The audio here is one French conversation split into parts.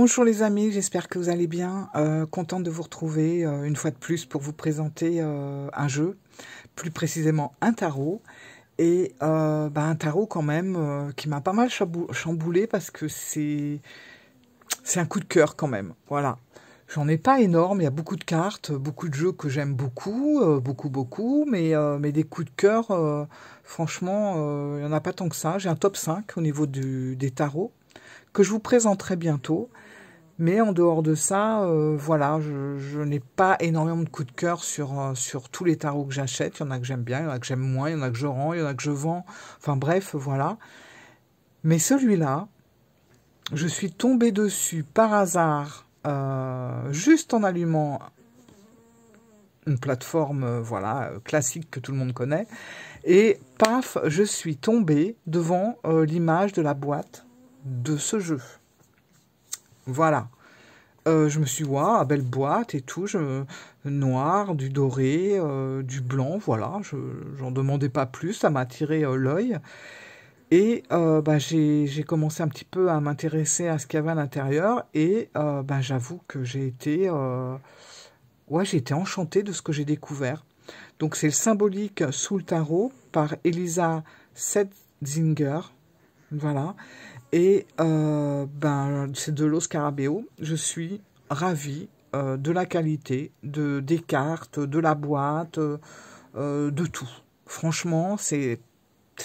Bonjour les amis, j'espère que vous allez bien. Contente de vous retrouver une fois de plus pour vous présenter un jeu, plus précisément un tarot. Et un tarot quand même qui m'a pas mal chamboulé parce que c'est un coup de cœur quand même. Voilà. J'en ai pas énorme, il y a beaucoup de cartes, beaucoup de jeux que j'aime beaucoup, beaucoup, mais des coups de cœur, franchement, il n'y en a pas tant que ça. J'ai un top 5 au niveau des tarots que je vous présenterai bientôt. Mais en dehors de ça, voilà, je n'ai pas énormément de coups de cœur sur tous les tarots que j'achète. Il y en a que j'aime bien, il y en a que j'aime moins, il y en a que je rends, il y en a que je vends. Enfin bref, voilà. Mais celui-là, je suis tombée dessus par hasard, juste en allumant une plateforme, voilà, classique que tout le monde connaît. Et paf, je suis tombée devant l'image de la boîte de ce jeu. Voilà. Je me suis dit, waouh, belle boîte et tout, noir, du doré, du blanc, voilà, j'en demandais pas plus, ça m'a attiré l'œil. Et j'ai commencé un petit peu à m'intéresser à ce qu'il y avait à l'intérieur, et j'avoue que j'ai été enchantée de ce que j'ai découvert. Donc c'est le symbolique sous le tarot par Elisa Setzinger, voilà. Et c'est de Los Scarabeo. Je suis ravie de la qualité, des cartes, de la boîte, de tout. Franchement, c'est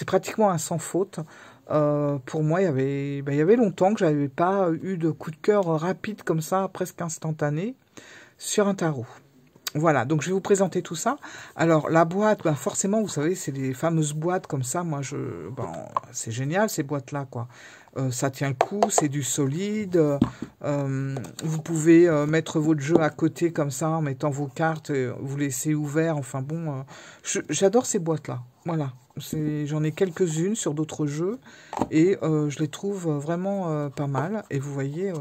pratiquement un sans faute. Pour moi, il y avait longtemps que je n'avais pas eu de coup de cœur rapide comme ça, presque instantané, sur un tarot. Voilà, donc je vais vous présenter tout ça. Alors, la boîte, forcément, vous savez, c'est des fameuses boîtes comme ça. Moi, c'est génial, ces boîtes-là, quoi. Ça tient le coup, c'est du solide. Vous pouvez mettre votre jeu à côté comme ça, en mettant vos cartes, vous laissez ouvert. Enfin bon, j'adore ces boîtes-là. Voilà, j'en ai quelques-unes sur d'autres jeux et je les trouve vraiment pas mal. Et vous voyez,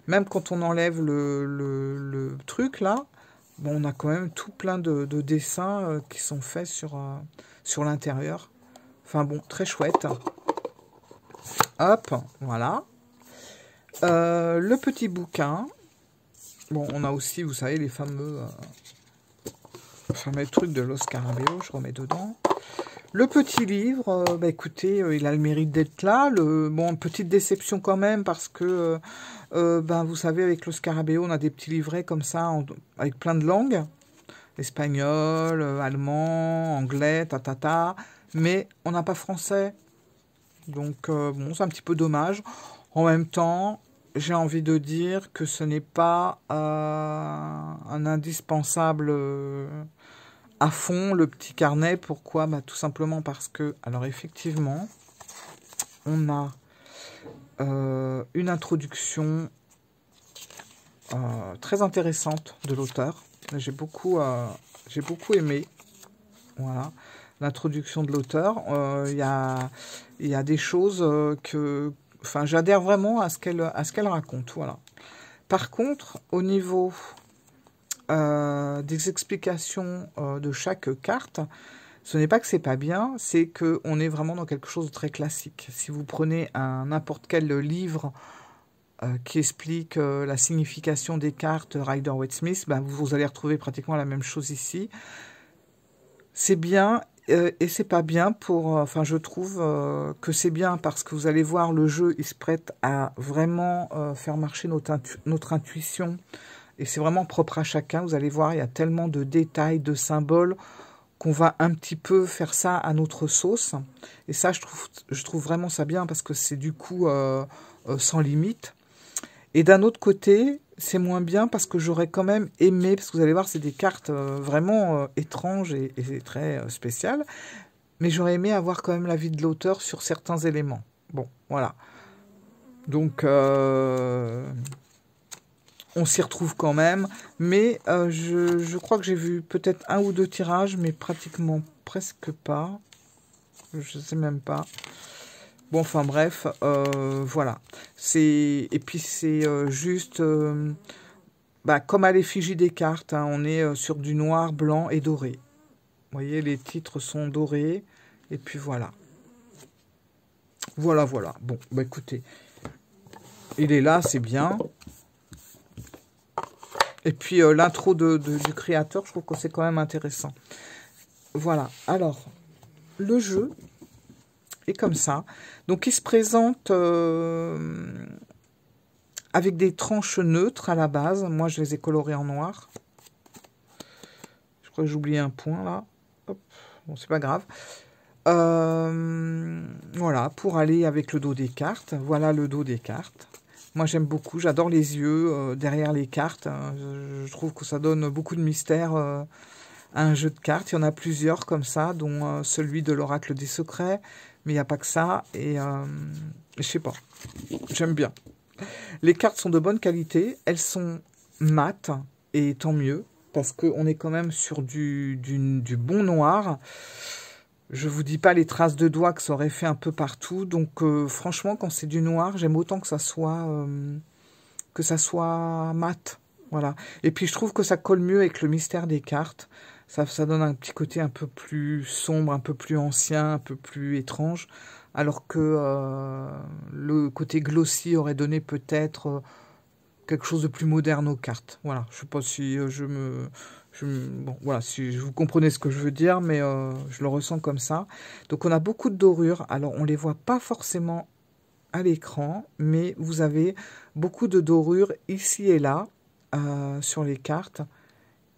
même quand on enlève le truc là, bon, on a quand même tout plein de dessins qui sont faits sur l'intérieur. Enfin bon, très chouette. Hop, voilà. Le petit bouquin. Bon, on a aussi, vous savez, les fameux trucs de Los Scarabeo, je remets dedans. Le petit livre, écoutez, il a le mérite d'être là. Bon, petite déception quand même, parce que, vous savez, avec Los Scarabeo, on a des petits livrets comme ça, avec plein de langues. Espagnol, allemand, anglais, mais on n'a pas français. Donc, bon, c'est un petit peu dommage. En même temps, j'ai envie de dire que ce n'est pas un indispensable à fond, le petit carnet. Pourquoi? Tout simplement parce que, alors effectivement, on a une introduction très intéressante de l'auteur. J'ai beaucoup aimé. Voilà. L'introduction de l'auteur, il y a des choses que... Enfin, j'adhère vraiment à ce qu'elle raconte, voilà. Par contre, au niveau des explications de chaque carte, ce n'est pas que c'est pas bien, c'est qu'on est vraiment dans quelque chose de très classique. Si vous prenez n'importe quel livre qui explique la signification des cartes Rider-Waite-Smith, vous allez retrouver pratiquement la même chose ici. C'est bien et c'est pas bien pour... je trouve que c'est bien parce que vous allez voir, le jeu, il se prête à vraiment faire marcher notre intuition. Et c'est vraiment propre à chacun. Vous allez voir, il y a tellement de détails, de symboles, qu'on va un petit peu faire ça à notre sauce. Et ça, je trouve vraiment ça bien parce que c'est du coup sans limite. Et d'un autre côté, c'est moins bien parce que j'aurais quand même aimé, parce que vous allez voir, c'est des cartes vraiment étranges et très spéciales, mais j'aurais aimé avoir quand même l'avis de l'auteur sur certains éléments. Bon, voilà. Donc, on s'y retrouve quand même, mais je crois que j'ai vu peut-être un ou deux tirages, mais pratiquement presque pas. Je sais même pas. Bon, enfin bref, voilà. Et puis c'est juste, comme à l'effigie des cartes, hein, on est sur du noir, blanc et doré. Vous voyez, les titres sont dorés, et puis voilà. Voilà. Bon, écoutez, il est là, c'est bien. Et puis l'intro du créateur, je trouve que c'est quand même intéressant. Voilà, alors, le jeu est comme ça. Donc il se présente avec des tranches neutres à la base. Moi, je les ai colorées en noir. Je crois que j'ai oublié un point là. Hop. Bon, c'est pas grave. Voilà, pour aller avec le dos des cartes. Voilà le dos des cartes. Moi, j'aime beaucoup. J'adore les yeux derrière les cartes. Je trouve que ça donne beaucoup de mystère à un jeu de cartes. Il y en a plusieurs comme ça, dont celui de l'Oracle des Secrets. Mais il n'y a pas que ça. Et je sais pas. J'aime bien. Les cartes sont de bonne qualité. Elles sont mates. Et tant mieux. Parce qu'on est quand même sur du bon noir. Je vous dis pas les traces de doigts que ça aurait fait un peu partout. Donc franchement, quand c'est du noir, j'aime autant que ça soit mat. Voilà. Et puis je trouve que ça colle mieux avec le mystère des cartes. Ça donne un petit côté un peu plus sombre, un peu plus ancien, un peu plus étrange. Alors que le côté glossy aurait donné peut-être quelque chose de plus moderne aux cartes. Voilà. Je sais pas si bon, voilà, si vous comprenez ce que je veux dire, mais je le ressens comme ça. Donc on a beaucoup de dorures. Alors on les voit pas forcément à l'écran, mais vous avez beaucoup de dorures ici et là sur les cartes.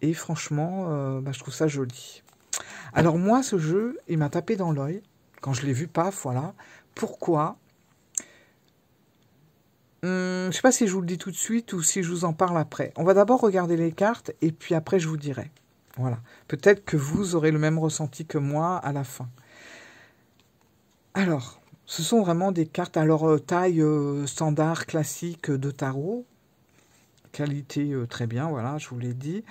Et franchement, je trouve ça joli. Alors moi, ce jeu, il m'a tapé dans l'œil. Quand je l'ai vu, paf, voilà. Pourquoi? Je ne sais pas si je vous le dis tout de suite ou si je vous en parle après. On va d'abord regarder les cartes et puis après je vous dirai. Voilà. Peut-être que vous aurez le même ressenti que moi à la fin. Alors, ce sont vraiment des cartes à leur taille standard, classique de tarot. Qualité très bien, voilà, je vous l'ai dit.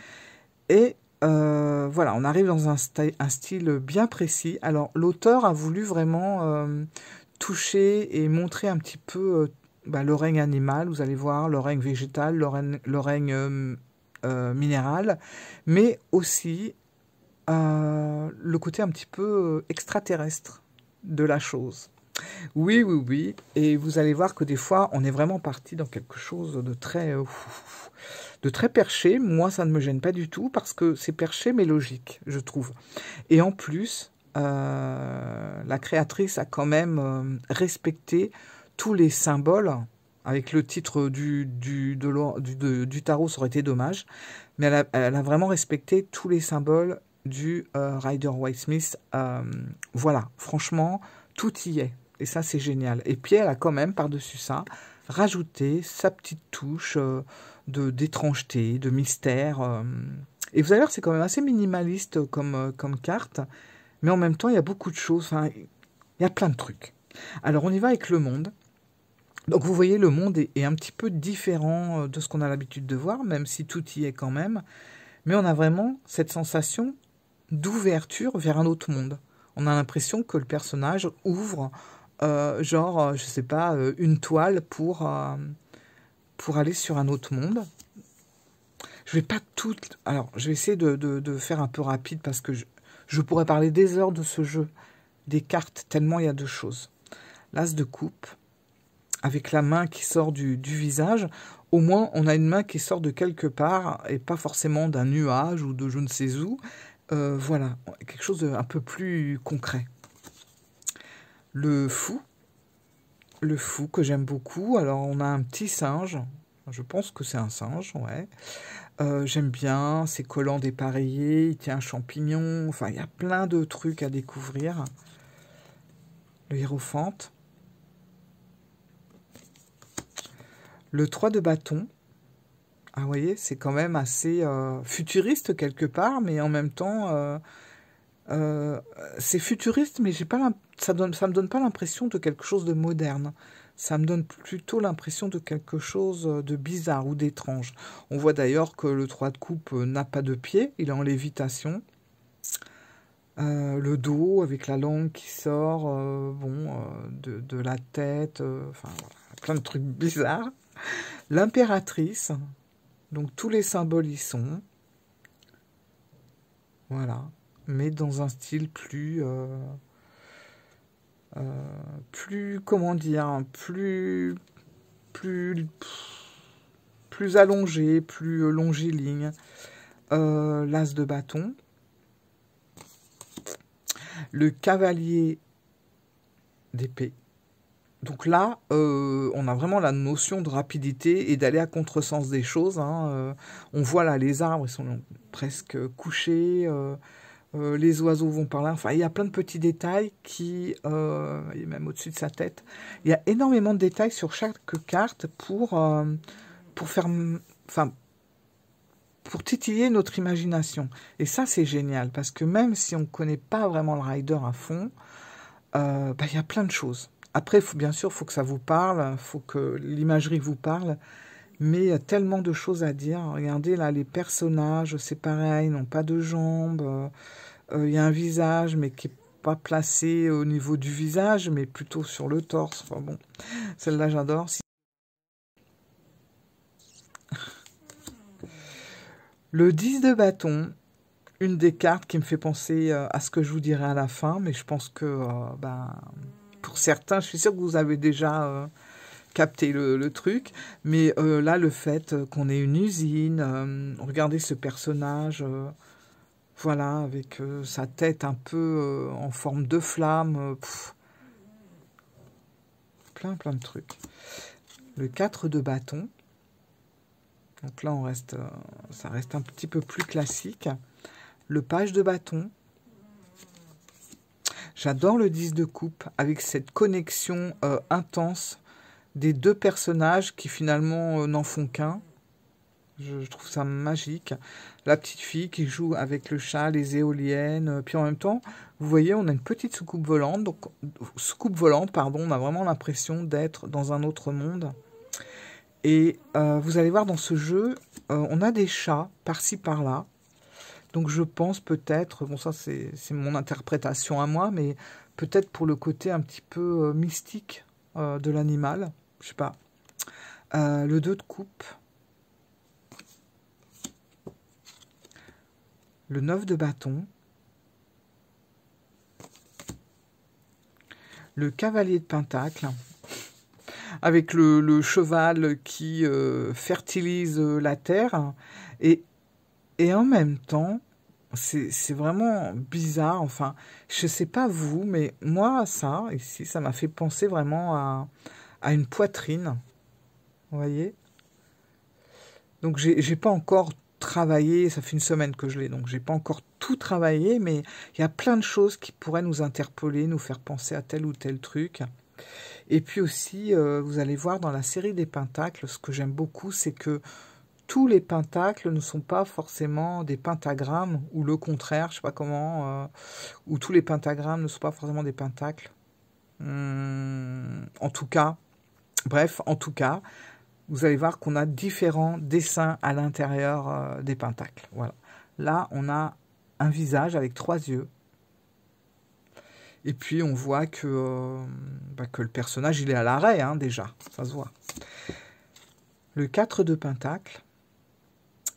Et voilà, on arrive dans un style bien précis. Alors, l'auteur a voulu vraiment toucher et montrer un petit peu le règne animal, vous allez voir, le règne végétal, le règne minéral, mais aussi le côté un petit peu extraterrestre de la chose. Oui, oui, oui, et vous allez voir que des fois, on est vraiment parti dans quelque chose de très perché. Moi, ça ne me gêne pas du tout, parce que c'est perché, mais logique, je trouve. Et en plus, la créatrice a quand même respecté tous les symboles. Avec le titre du tarot, ça aurait été dommage. Mais elle a vraiment respecté tous les symboles du Rider-Waite-Smith. Voilà, franchement, tout y est. Et ça, c'est génial. Et puis, elle a quand même, par-dessus ça, rajouté sa petite touche d'étrangeté, de mystère. Et vous allez voir, c'est quand même assez minimaliste comme carte. Mais en même temps, il y a beaucoup de choses. Enfin, il y a plein de trucs. Alors, on y va avec le monde. Donc vous voyez, le monde est un petit peu différent de ce qu'on a l'habitude de voir, même si tout y est quand même. Mais on a vraiment cette sensation d'ouverture vers un autre monde. On a l'impression que le personnage ouvre, je sais pas, une toile pour aller sur un autre monde. Je vais pas tout... Alors, je vais essayer de faire un peu rapide parce que je pourrais parler des heures de ce jeu, des cartes, tellement il y a de choses. L'as de coupe, avec la main qui sort du visage, au moins on a une main qui sort de quelque part, et pas forcément d'un nuage ou de je ne sais où. Voilà, quelque chose d'un peu plus concret. Le fou que j'aime beaucoup. Alors on a un petit singe, je pense que c'est un singe, ouais. J'aime bien, c'est collant dépareillé, il tient un champignon, enfin il y a plein de trucs à découvrir. Le hiérophante. Le 3 de bâton, ah, vous voyez, c'est quand même assez futuriste quelque part, mais en même temps, c'est futuriste, mais ça me donne pas l'impression de quelque chose de moderne. Ça me donne plutôt l'impression de quelque chose de bizarre ou d'étrange. On voit d'ailleurs que le 3 de coupe n'a pas de pied, il est en lévitation. Le dos avec la langue qui sort de la tête, enfin voilà, plein de trucs bizarres. L'impératrice, donc tous les symboles y sont. Voilà. Mais dans un style comment dire, plus plus allongé, plus longiligne. L'as de bâton. Le cavalier d'épée. Donc là, on a vraiment la notion de rapidité et d'aller à contresens des choses. Hein. On voit là, les arbres, ils sont presque couchés. Les oiseaux vont par là. Enfin, il y a plein de petits détails qui... il est même au-dessus de sa tête. Il y a énormément de détails sur chaque carte pour faire... Enfin, pour titiller notre imagination. Et ça, c'est génial. Parce que même si on ne connaît pas vraiment le rider à fond, il y a plein de choses. Après, bien sûr, il faut que ça vous parle, il faut que l'imagerie vous parle, mais il y a tellement de choses à dire. Regardez là, les personnages, c'est pareil, ils n'ont pas de jambes, il y a un visage, mais qui n'est pas placé au niveau du visage, mais plutôt sur le torse. Enfin bon, celle-là, j'adore. Le 10 de bâton, une des cartes qui me fait penser à ce que je vous dirai à la fin, mais je pense que... pour certains, je suis sûre que vous avez déjà capté le truc, mais là, le fait qu'on ait une usine, regardez ce personnage, voilà, avec sa tête un peu en forme de flamme, plein de trucs. Le 4 de bâton, donc là, ça reste un petit peu plus classique. Le page de bâton. J'adore le 10 de coupe avec cette connexion intense des deux personnages qui finalement n'en font qu'un. Je trouve ça magique. La petite fille qui joue avec le chat, les éoliennes. Puis en même temps, vous voyez, on a une petite soucoupe volante. Donc, on a vraiment l'impression d'être dans un autre monde. Et vous allez voir dans ce jeu, on a des chats par-ci par-là. Donc je pense peut-être, bon ça c'est mon interprétation à moi, mais peut-être pour le côté un petit peu mystique de l'animal, je sais pas. Le 2 de coupe. Le 9 de bâton. Le cavalier de pentacle. Avec le cheval qui fertilise la terre. Et en même temps, c'est vraiment bizarre. Enfin, je sais pas vous, mais moi, ça, ici, ça m'a fait penser vraiment à une poitrine. Vous voyez? Donc, j'ai pas encore travaillé. Ça fait une semaine que je l'ai, donc j'ai pas encore tout travaillé. Mais il y a plein de choses qui pourraient nous interpeller, nous faire penser à tel ou tel truc. Et puis aussi, vous allez voir dans la série des pentacles, ce que j'aime beaucoup, c'est que tous les pentacles ne sont pas forcément des pentagrammes, ou le contraire, je sais pas comment, ou tous les pentagrammes ne sont pas forcément des pentacles. En tout cas, vous allez voir qu'on a différents dessins à l'intérieur des pentacles. Voilà. Là, on a un visage avec 3 yeux. Et puis, on voit que le personnage, il est à l'arrêt, hein, déjà. Ça se voit. Le 4 de pentacle.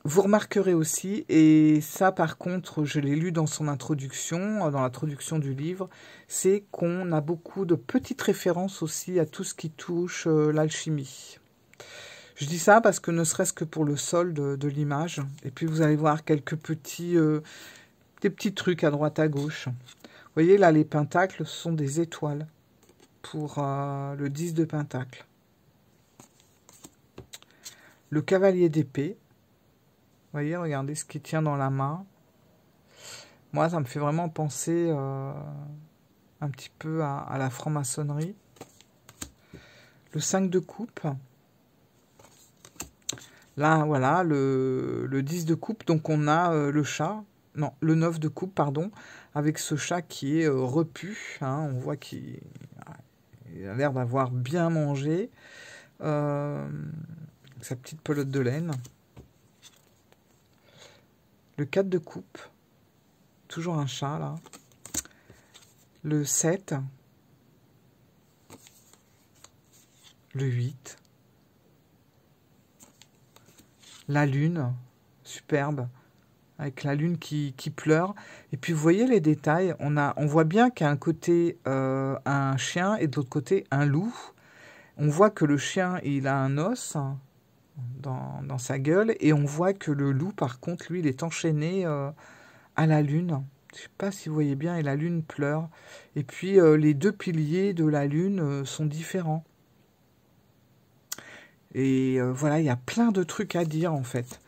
Vous remarquerez aussi, et ça par contre je l'ai lu dans son introduction, dans l'introduction du livre, c'est qu'on a beaucoup de petites références aussi à tout ce qui touche l'alchimie. Je dis ça parce que ne serait-ce que pour le sol de l'image, et puis vous allez voir quelques des petits trucs à droite à gauche. Vous voyez là les pentacles sont des étoiles pour le 10 de pentacle. Le cavalier d'épée. Vous voyez, regardez ce qu'il tient dans la main. Moi, ça me fait vraiment penser un petit peu à la franc-maçonnerie. Le 5 de coupe. Là, voilà, le 10 de coupe. Donc, on a le chat. Non, le 9 de coupe, pardon. Avec ce chat qui est repu. Hein, on voit qu'il a l'air d'avoir bien mangé. Sa petite pelote de laine. Le 4 de coupe, toujours un chat là. Le 7. Le 8. La lune, superbe, avec la lune qui pleure. Et puis vous voyez les détails, on voit bien qu'à un côté un chien et de l'autre côté un loup. On voit que le chien, il a un os. dans sa gueule. Et on voit que le loup, par contre, lui, il est enchaîné à la lune. Je ne sais pas si vous voyez bien, et la lune pleure. Et puis, les deux piliers de la lune sont différents. Et voilà, il y a plein de trucs à dire, en fait.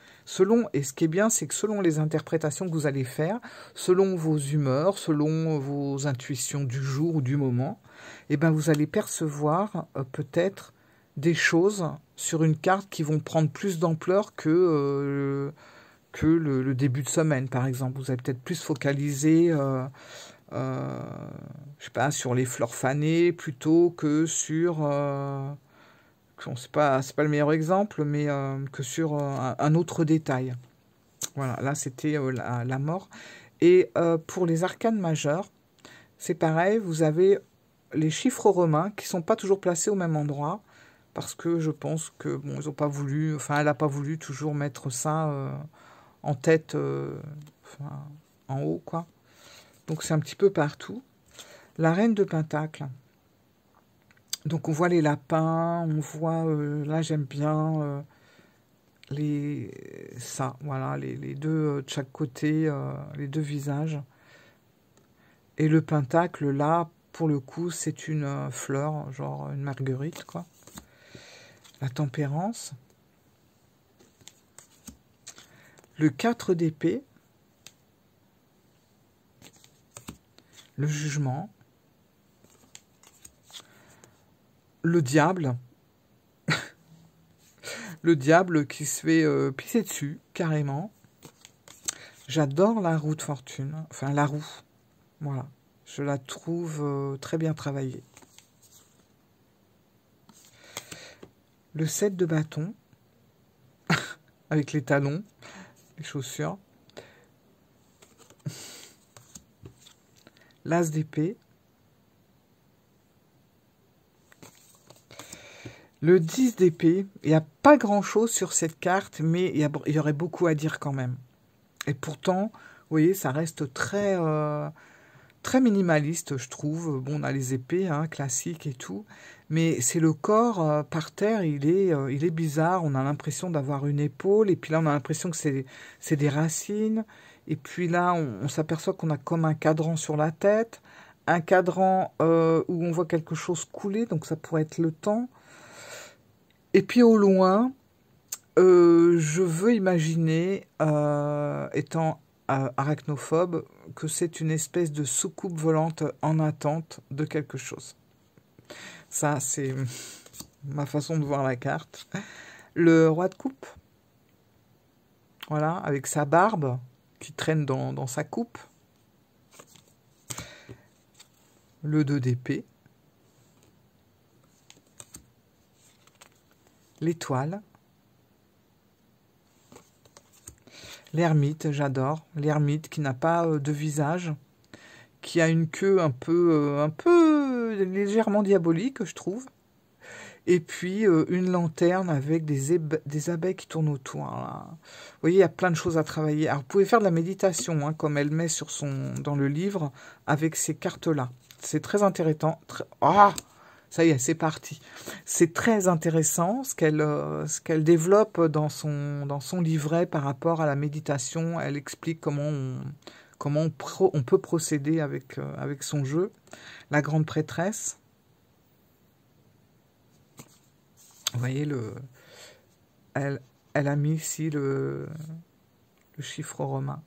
Et ce qui est bien, c'est que selon les interprétations que vous allez faire, selon vos humeurs, selon vos intuitions du jour ou du moment, eh ben, vous allez percevoir peut-être des choses sur une carte qui vont prendre plus d'ampleur que le début de semaine, par exemple. Vous allez peut-être plus focaliser, je sais pas, sur les fleurs fanées plutôt que sur... c'est pas le meilleur exemple, mais que sur un autre détail. Voilà, là c'était la mort. Et pour les arcanes majeures, c'est pareil, vous avez les chiffres romains qui sont pas toujours placés au même endroit, parce que je pense que bon, ils ont pas voulu, enfin elle a pas voulu toujours mettre ça en tête, enfin, en haut, quoi. Donc c'est un petit peu partout. La reine de Pentacle. Donc on voit les lapins, on voit, là j'aime bien voilà, les deux de chaque côté, les deux visages. Et le pentacle, là, pour le coup, c'est une fleur, genre une marguerite, quoi. La tempérance. Le 4 d'épée. Le jugement. Le diable. Le diable qui se fait pisser dessus, carrément. J'adore la roue de fortune. Enfin, la roue. Voilà. Je la trouve très bien travaillée. Le 7 de bâton. Avec les talons. Les chaussures. L'as d'épée. Le 10 d'épée, il n'y a pas grand-chose sur cette carte, mais il y aurait beaucoup à dire quand même. Et pourtant, vous voyez, ça reste très, très minimaliste, je trouve. Bon, on a les épées, hein, classiques et tout, mais c'est le corps par terre, il est bizarre. On a l'impression d'avoir une épaule, et puis là, on a l'impression que c'est des racines. Et puis là, on s'aperçoit qu'on a comme un cadran sur la tête, un cadran où on voit quelque chose couler, donc ça pourrait être le temps. Et puis au loin, je veux imaginer, étant arachnophobe, que c'est une espèce de soucoupe volante en attente de quelque chose. Ça, c'est ma façon de voir la carte. Le roi de coupe, voilà, avec sa barbe qui traîne dans sa coupe. Le 2 d'épée. L'étoile. L'ermite, j'adore. L'ermite qui n'a pas de visage, qui a une queue un peu légèrement diabolique, je trouve. Et puis une lanterne avec des abeilles qui tournent autour. Là. Vous voyez, il y a plein de choses à travailler. Alors, vous pouvez faire de la méditation, hein, comme elle met dans le livre, avec ces cartes-là. C'est très intéressant. Ah, ça y est, c'est parti. C'est très intéressant ce qu'elle développe dans son livret par rapport à la méditation. Elle explique comment on peut procéder avec son jeu. La grande prêtresse. Vous voyez, elle a mis ici le chiffre romain.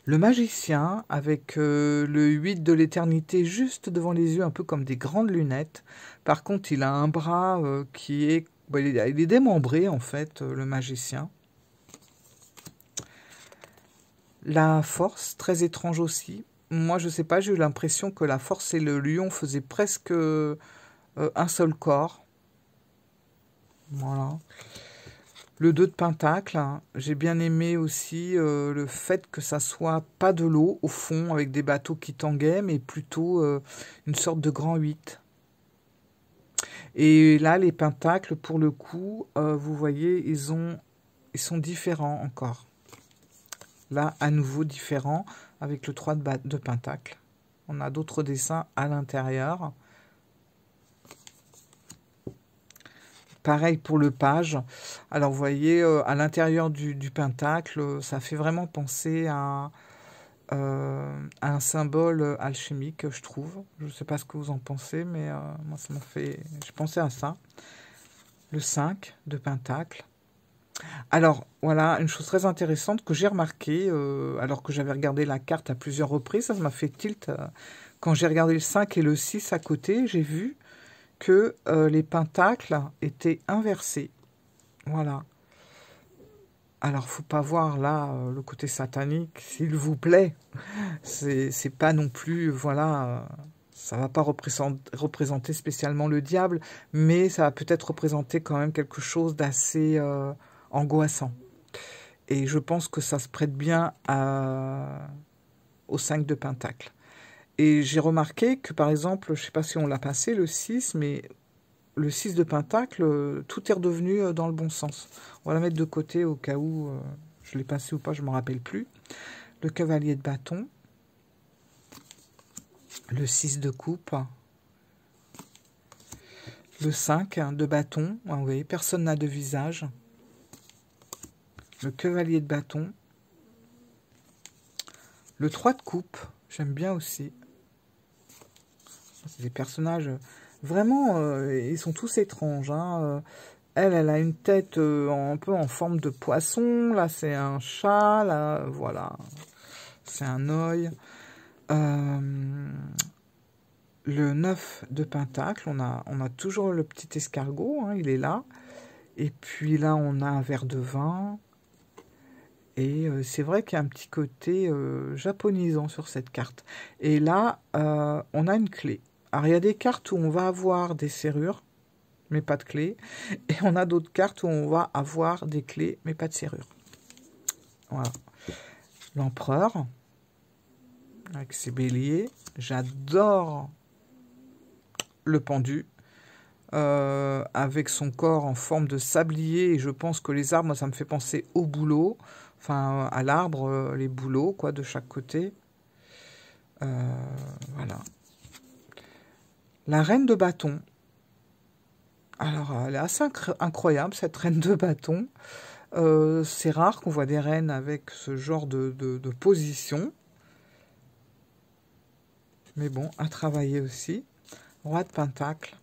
Le magicien, avec le 8 de l'éternité juste devant les yeux, un peu comme des grandes lunettes. Par contre, il a un bras qui est... il est démembré, en fait, le magicien. La force, très étrange aussi. Moi, je sais pas, j'ai eu l'impression que la force et le lion faisaient presque un seul corps. Voilà. Le 2 de pentacle, hein, j'ai bien aimé aussi le fait que ça soit pas de l'eau au fond avec des bateaux qui tanguaient, mais plutôt une sorte de grand 8. Et là, les pentacles, pour le coup, vous voyez, ils sont différents encore. Là, à nouveau différents avec le 3 de pentacle. On a d'autres dessins à l'intérieur. Pareil pour le page. Alors, vous voyez, à l'intérieur du pentacle, ça fait vraiment penser à un symbole alchimique, je trouve. Je ne sais pas ce que vous en pensez, mais moi, ça m'a fait... Je pensais à ça. Le 5 de pentacle. Alors, voilà, une chose très intéressante que j'ai remarqué, alors que j'avais regardé la carte à plusieurs reprises, ça m'a fait tilt. Quand j'ai regardé le 5 et le 6 à côté, j'ai vu que les pentacles étaient inversés. Voilà. Alors, faut pas voir là le côté satanique, s'il vous plaît. C'est pas non plus, voilà, ça va pas représenter spécialement le diable, mais ça va peut-être représenter quand même quelque chose d'assez angoissant. Et je pense que ça se prête bien au 5 de pentacle. Et j'ai remarqué que, par exemple, je ne sais pas si on l'a passé, le 6, mais le 6 de pentacle, tout est redevenu dans le bon sens. On va la mettre de côté au cas où je l'ai passé ou pas, je ne m'en rappelle plus. Le cavalier de bâton. Le 6 de coupe. Le 5 de bâton. Vous voyez, personne n'a de visage. Le cavalier de bâton. Le 3 de coupe. J'aime bien aussi. C'est des personnages... Vraiment, ils sont tous étranges. Hein. Elle a une tête un peu en forme de poisson. Là, c'est un chat. Là, voilà. C'est un œil. Le 9 de pentacle. On a toujours le petit escargot. Hein, il est là. Et puis là, on a un verre de vin. Et c'est vrai qu'il y a un petit côté japonisant sur cette carte. Et là, on a une clé. Alors, il y a des cartes où on va avoir des serrures, mais pas de clés. Et on a d'autres cartes où on va avoir des clés, mais pas de serrures. Voilà. L'empereur, avec ses béliers. J'adore le pendu, avec son corps en forme de sablier. Et je pense que les arbres, moi, ça me fait penser au bouleau. Enfin, à l'arbre, les bouleaux, quoi, de chaque côté. Voilà. La reine de bâton. Alors, elle est assez incroyable, cette reine de bâton. C'est rare qu'on voit des reines avec ce genre de position. Mais bon, à travailler aussi. Roi de pentacle.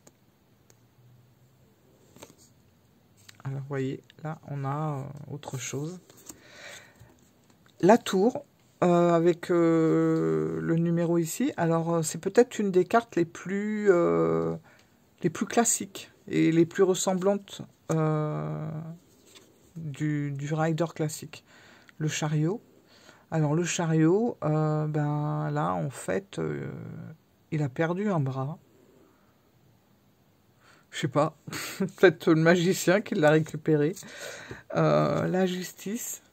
Alors, vous voyez, là, on a autre chose. La tour. Avec le numéro ici. Alors, c'est peut-être une des cartes les plus classiques et les plus ressemblantes du rider classique. Le chariot. Alors, le chariot, ben là, en fait, il a perdu un bras. Je sais pas. Peut-être le magicien qui l'a récupéré. La justice.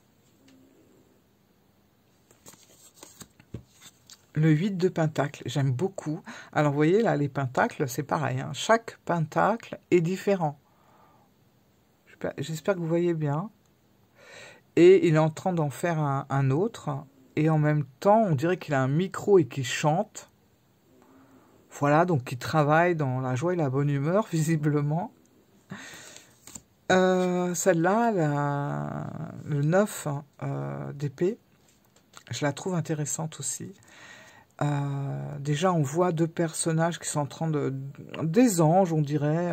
Le 8 de pentacle, j'aime beaucoup. Alors, vous voyez, là, les pentacles, c'est pareil. Hein. Chaque pentacle est différent. J'espère que vous voyez bien. Et il est en train d'en faire un autre. Et en même temps, on dirait qu'il a un micro et qu'il chante. Voilà, donc il travaille dans la joie et la bonne humeur, visiblement. Celle-là, le 9 d'épée, je la trouve intéressante aussi. Déjà, on voit deux personnages qui sont en train des anges, on dirait,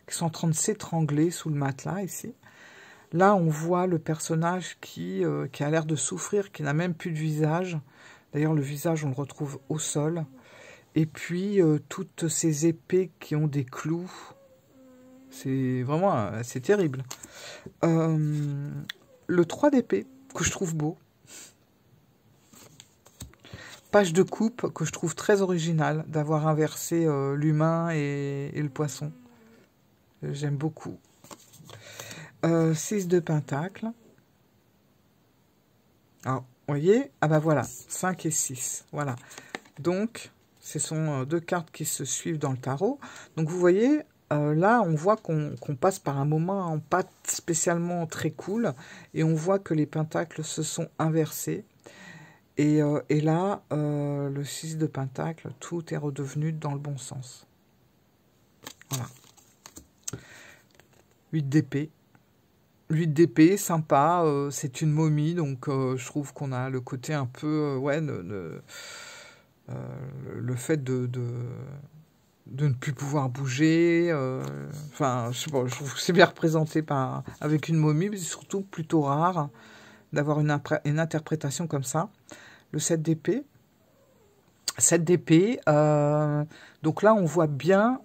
qui sont en train de s'étrangler sous le matelas, ici. Là, on voit le personnage qui a l'air de souffrir, qui n'a même plus de visage. D'ailleurs, le visage, on le retrouve au sol. Et puis, toutes ces épées qui ont des clous. C'est vraiment, c'est terrible. Le 3 d'épée, que je trouve beau. Page de coupe que je trouve très originale, d'avoir inversé l'humain et le poisson. J'aime beaucoup. 6 de pentacle. Alors, vous voyez, ah ben voilà, 5 et 6. Voilà. Donc, ce sont deux cartes qui se suivent dans le tarot. Donc, vous voyez, là, on voit qu'on passe par un moment pas spécialement très cool. Et on voit que les pentacles se sont inversés. Et là, le 6 de pentacle, tout est redevenu dans le bon sens. Voilà. 8 d'épée. 8 d'épée, sympa, c'est une momie, donc je trouve qu'on a le côté un peu, ouais, le fait de ne plus pouvoir bouger, enfin, je sais pas, je trouve que c'est bien représenté avec une momie, mais c'est surtout plutôt rare d'avoir une interprétation comme ça. Le 7 d'épée. 7 d'épée, donc là on voit bien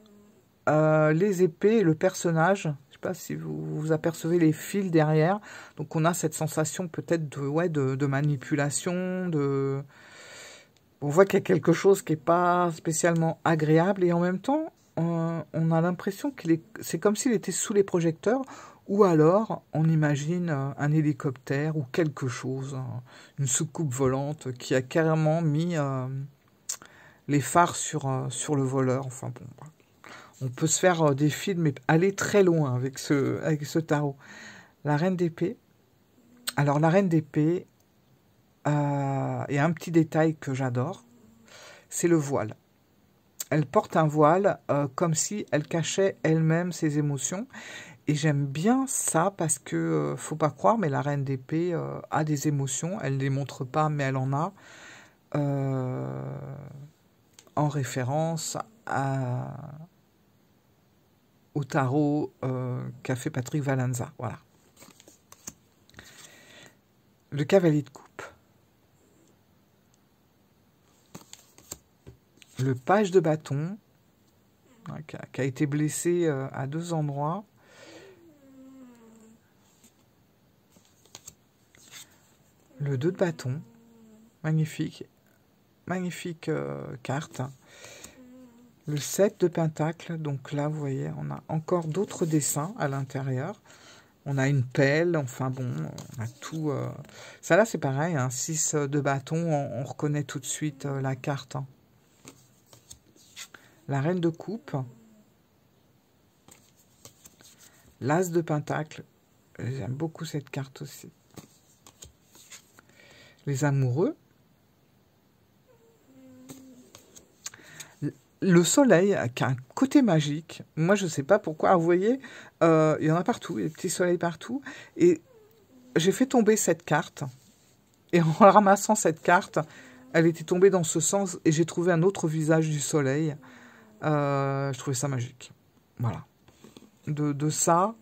les épées et le personnage. Je sais pas si vous apercevez les fils derrière. Donc on a cette sensation peut-être de manipulation, on voit qu'il y a quelque chose qui n'est pas spécialement agréable et en même temps on a l'impression c'est comme s'il était sous les projecteurs ou alors on imagine un hélicoptère ou quelque chose, une soucoupe volante qui a carrément mis les phares sur le voleur. Enfin bon, on peut se faire des films et aller très loin avec ce tarot. La reine d'épée. Alors la reine d'épée, il y a un petit détail que j'adore, c'est le voile. Elle porte un voile comme si elle cachait elle-même ses émotions. Et j'aime bien ça parce que, faut pas croire, mais la reine d'épée a des émotions. Elle ne les montre pas, mais elle en a. En référence au tarot qu'a fait Patrick Valenza. Voilà. Le cavalier de coupe. Le page de bâton, qui a été blessé à 2 endroits. Le 2 de bâton. Magnifique. Magnifique carte. Le 7 de pentacle. Donc là, vous voyez, on a encore d'autres dessins à l'intérieur. On a une pelle, enfin bon, on a tout. Ça là, c'est pareil, 6 de bâton, on reconnaît tout de suite la carte. La reine de coupe. L'as de pentacle. J'aime beaucoup cette carte aussi. Les amoureux. Le soleil, qui a un côté magique. Moi, je ne sais pas pourquoi. Vous voyez, il y en a partout, il y a des petits soleils partout. Et j'ai fait tomber cette carte. Et en ramassant cette carte, elle était tombée dans ce sens. Et j'ai trouvé un autre visage du soleil. Je trouvais ça magique. Voilà. De ça,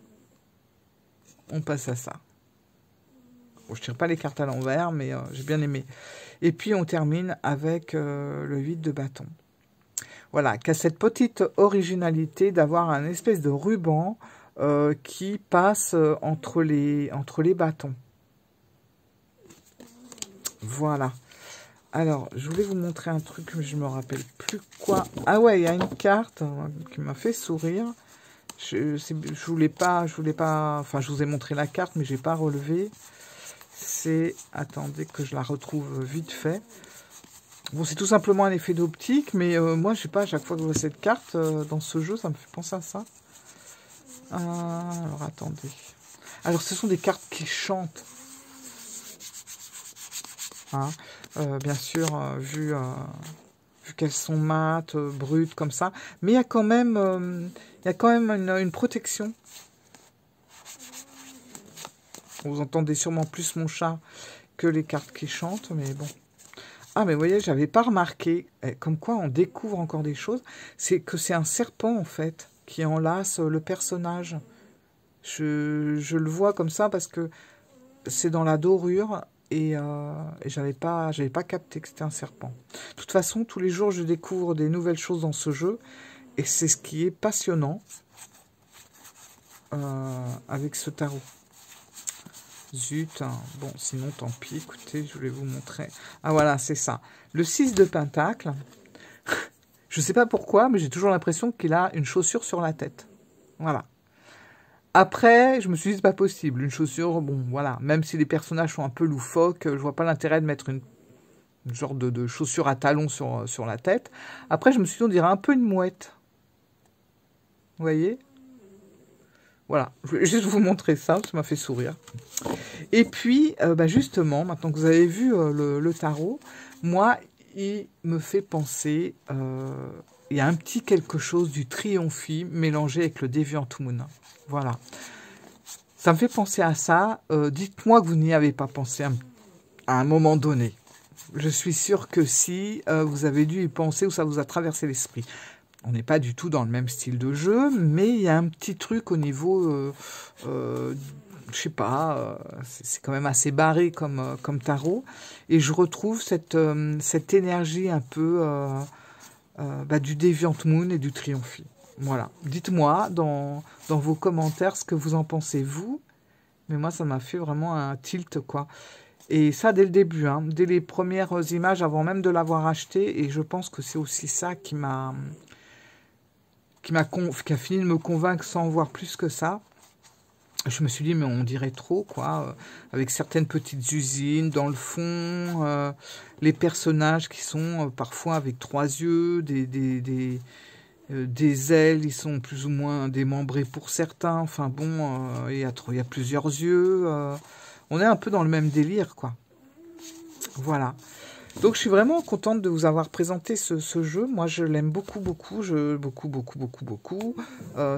on passe à ça. Bon, je ne tire pas les cartes à l'envers, mais j'ai bien aimé. Et puis, on termine avec le 8 de bâton. Voilà, qui a cette petite originalité d'avoir un espèce de ruban qui passe entre les bâtons. Voilà. Alors, je voulais vous montrer un truc, mais je me rappelle plus quoi. Ah ouais, il y a une carte qui m'a fait sourire. Je voulais pas, enfin, je vous ai montré la carte, mais j'ai pas relevé. C'est, attendez que je la retrouve vite fait. Bon, c'est tout simplement un effet d'optique, mais moi, je sais pas, à chaque fois que je vois cette carte dans ce jeu, ça me fait penser à ça. Alors, attendez. Alors, ce sont des cartes qui chantent. Hein, bien sûr, vu qu'elles sont mates, brutes, comme ça. Mais il y a quand même, une protection. Vous entendez sûrement plus mon chat que les cartes qui chantent, mais bon. Ah, mais vous voyez, j'avais pas remarqué, comme quoi on découvre encore des choses, c'est que c'est un serpent, en fait, qui enlace le personnage. Je le vois comme ça parce que c'est dans la dorure et j'avais pas capté que c'était un serpent. De toute façon, tous les jours, je découvre des nouvelles choses dans ce jeu et c'est ce qui est passionnant avec ce tarot. Zut, hein. Bon, sinon, tant pis, écoutez, je voulais vous montrer. Ah, voilà, c'est ça. Le 6 de pentacle, je ne sais pas pourquoi, mais j'ai toujours l'impression qu'il a une chaussure sur la tête. Voilà. Après, je me suis dit, c'est pas possible. Une chaussure, bon, voilà. Même si les personnages sont un peu loufoques, je vois pas l'intérêt de mettre une genre de chaussure à talons sur la tête. Après, je me suis dit, on dirait un peu une mouette. Vous voyez ? Voilà, je vais juste vous montrer ça, ça m'a fait sourire. Et puis, justement, maintenant que vous avez vu le tarot, moi, il me fait penser, il y a un petit quelque chose du Triomphi mélangé avec le Deviant Moon. Voilà. Ça me fait penser à ça. Dites-moi que vous n'y avez pas pensé à un moment donné. Je suis sûre que si, vous avez dû y penser ou ça vous a traversé l'esprit. On n'est pas du tout dans le même style de jeu, mais il y a un petit truc au niveau, je sais pas, c'est quand même assez barré comme tarot. Et je retrouve cette énergie un peu du Deviant Moon et du Triomphe. Voilà. Dites-moi dans vos commentaires ce que vous en pensez, vous. Mais moi, ça m'a fait vraiment un tilt, quoi. Et ça, dès le début, hein, dès les premières images, avant même de l'avoir acheté. Et je pense que c'est aussi ça qui a fini de me convaincre sans voir plus que ça. Je me suis dit, mais on dirait trop, quoi. Avec certaines petites usines dans le fond, les personnages qui sont parfois avec 3 yeux, des ailes, ils sont plus ou moins démembrés pour certains. Enfin bon, il y a plusieurs yeux. On est un peu dans le même délire, quoi. Voilà. Donc, je suis vraiment contente de vous avoir présenté ce jeu. Moi, je l'aime beaucoup, beaucoup. Beaucoup.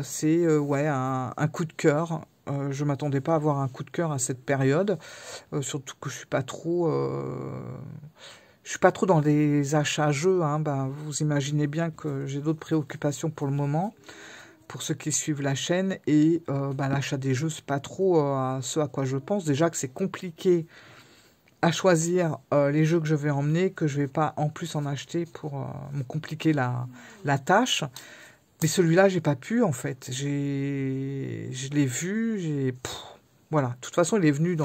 C'est un coup de cœur. Je m'attendais pas à avoir un coup de cœur à cette période. Surtout que je suis pas trop... Je suis pas trop dans les achats jeux. Hein. Vous imaginez bien que j'ai d'autres préoccupations pour le moment. Pour ceux qui suivent la chaîne. Et l'achat des jeux, c'est pas trop ce à quoi je pense. Déjà que c'est compliqué à choisir les jeux que je vais emmener, que je vais pas en plus en acheter pour me compliquer la tâche. Mais celui-là, j'ai pas pu, en fait. Je l'ai vu, voilà. De toute façon, il est venu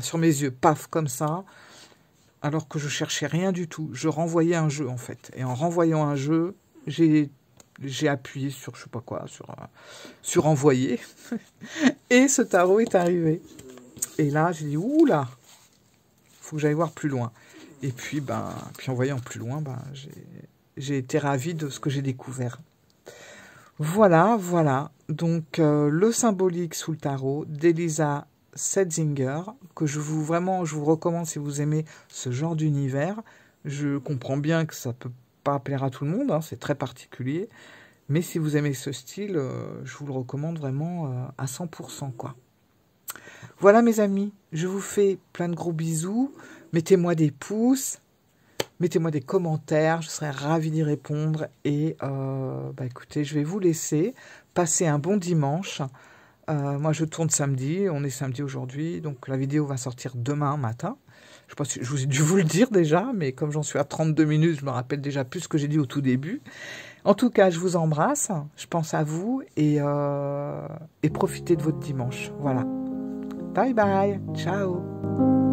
sur mes yeux, paf, comme ça. Alors que je cherchais rien du tout. Je renvoyais un jeu, en fait. Et en renvoyant un jeu, j'ai appuyé sur, je sais pas quoi, sur envoyer. Et ce tarot est arrivé. Et là, j'ai dit, oula, faut que j'aille voir plus loin. Et puis, en voyant plus loin, j'ai été ravie de ce que j'ai découvert. Voilà. Donc, le symbolique sous le tarot d'Elisa Setzinger, que je vous recommande si vous aimez ce genre d'univers. Je comprends bien que ça peut pas plaire à tout le monde, hein, c'est très particulier. Mais si vous aimez ce style, je vous le recommande vraiment à 100%, quoi. Voilà, mes amis, je vous fais plein de gros bisous. Mettez-moi des pouces. Mettez-moi des commentaires, je serai ravie d'y répondre. Et écoutez, je vais vous laisser passer un bon dimanche. Moi, je tourne samedi, on est samedi aujourd'hui, donc la vidéo va sortir demain matin. Je pense que je vous ai dû vous le dire déjà, mais comme j'en suis à 32 minutes, je me rappelle déjà plus ce que j'ai dit au tout début. En tout cas, je vous embrasse, je pense à vous et profitez de votre dimanche. Voilà. Bye bye, ciao.